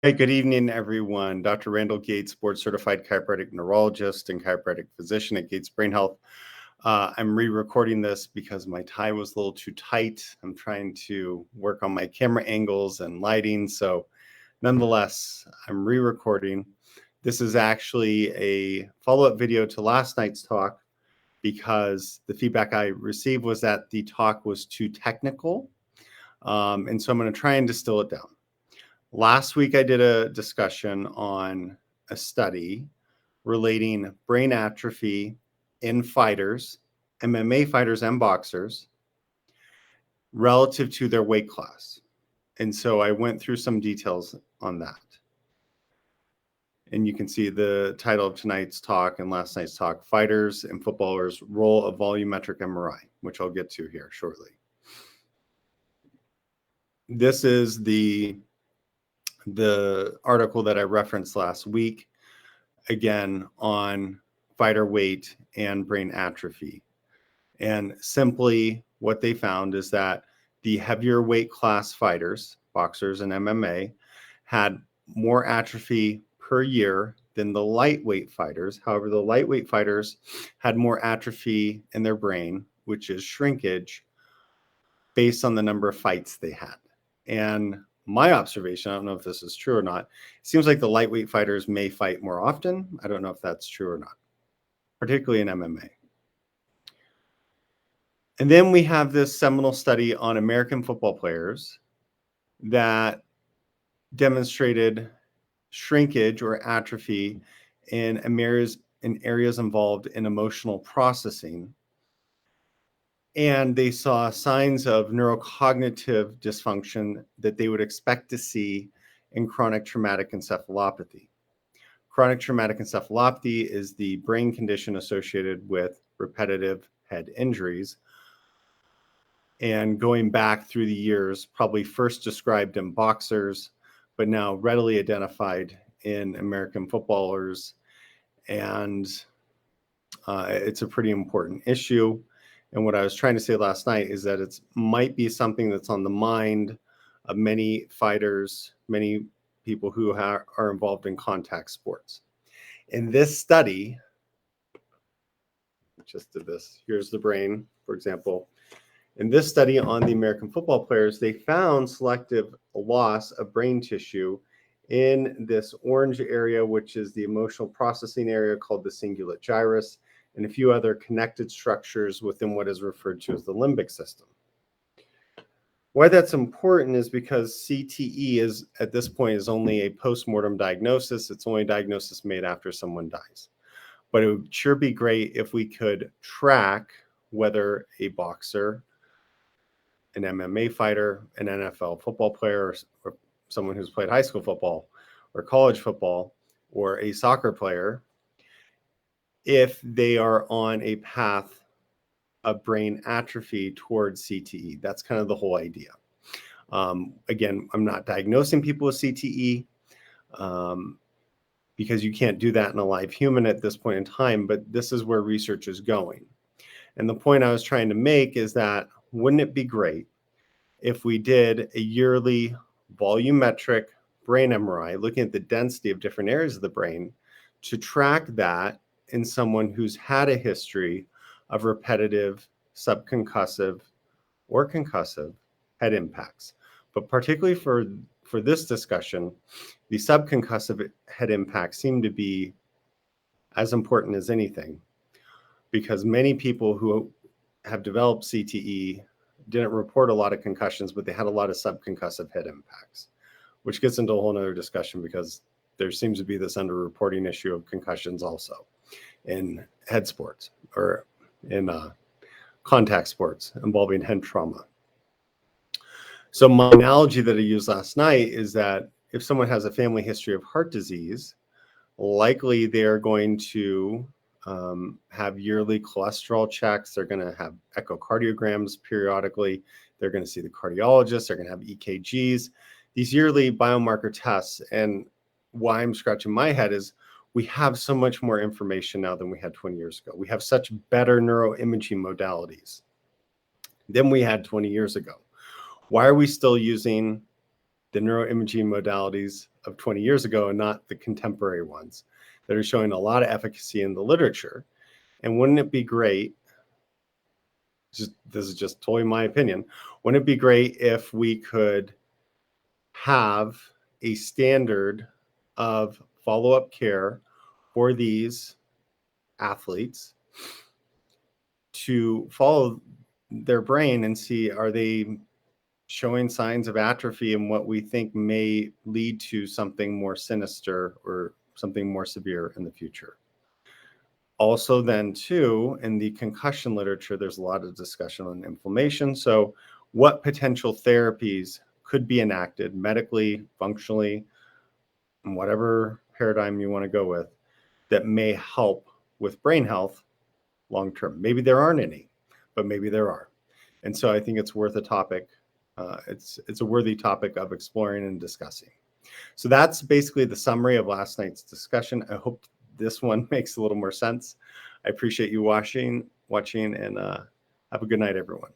Hey, good evening, everyone. Dr. Randall Gates, board certified chiropractic neurologist and chiropractic physician at Gates Brain Health. I'm re-recording this because my tie was a little too tight. I'm trying to work on my camera angles and lighting. So nonetheless, I'm re-recording. This is actually a follow-up video to last night's talk because the feedback I received was that the talk was too technical. And so I'm going to try and distill it down. Last week, I did a discussion on a study relating brain atrophy in fighters, MMA fighters and boxers, relative to their weight class. And so I went through some details on that. And you can see the title of tonight's talk and last night's talk, Fighters and Footballers' Role of Volumetric MRI, which I'll get to here shortly. This is the article that I referenced last week, again, on fighter weight and brain atrophy. And simply what they found is that the heavier weight class fighters, boxers and MMA, had more atrophy per year than the lightweight fighters. However, the lightweight fighters had more atrophy in their brain, which is shrinkage, based on the number of fights they had. And my observation, I don't know if this is true or not, it seems like the lightweight fighters may fight more often. I don't know if that's true or not, particularly in MMA. And then we have this seminal study on American football players that demonstrated shrinkage or atrophy in areas involved in emotional processing. And they saw signs of neurocognitive dysfunction that they would expect to see in chronic traumatic encephalopathy. Chronic traumatic encephalopathy is the brain condition associated with repetitive head injuries. And going back through the years, probably first described in boxers, but now readily identified in American footballers. And it's a pretty important issue. And what I was trying to say last night is that it might be something that's on the mind of many fighters, many people who are involved in contact sports. In this study, just did this, here's the brain, for example. In this study on the American football players, they found selective loss of brain tissue in this orange area, which is the emotional processing area called the cingulate gyrus, and a few other connected structures within what is referred to as the limbic system. Why that's important is because CTE is, at this point, is only a post-mortem diagnosis. It's only a diagnosis made after someone dies. But it would sure be great if we could track whether a boxer, an MMA fighter, an NFL football player, or someone who's played high school football or college football, or a soccer player, if they are on a path of brain atrophy towards CTE. That's kind of the whole idea. Again, I'm not diagnosing people with CTE because you can't do that in a live human at this point in time, but this is where research is going. And the point I was trying to make is that wouldn't it be great if we did a yearly volumetric brain MRI, looking at the density of different areas of the brain, to track that in someone who's had a history of repetitive subconcussive or concussive head impacts. But particularly for this discussion, the subconcussive head impacts seem to be as important as anything, because many people who have developed CTE didn't report a lot of concussions, but they had a lot of subconcussive head impacts, which gets into a whole nother discussion because there seems to be this underreporting issue of concussions also in head sports or in contact sports involving head trauma. So my analogy that I used last night is that if someone has a family history of heart disease, likely they're going to have yearly cholesterol checks. They're going to have echocardiograms periodically. They're going to see the cardiologist. They're going to have EKGs, these yearly biomarker tests. And why I'm scratching my head is we have so much more information now than we had 20 years ago. We have such better neuroimaging modalities than we had 20 years ago. Why are we still using the neuroimaging modalities of 20 years ago and not the contemporary ones that are showing a lot of efficacy in the literature. And wouldn't it be great, this is just totally my opinion, wouldn't it be great if we could have a standard of follow-up care for these athletes to follow their brain and see, are they showing signs of atrophy and what we think may lead to something more sinister or something more severe in the future. Also then too, in the concussion literature, there's a lot of discussion on inflammation. So what potential therapies could be enacted medically, functionally, in whatever paradigm you want to go with, that may help with brain health long term. Maybe there aren't any, but maybe there are. And so I think it's worth a topic. It's a worthy topic of exploring and discussing. So that's basically the summary of last night's discussion. I hope this one makes a little more sense. I appreciate you watching, and have a good night, everyone.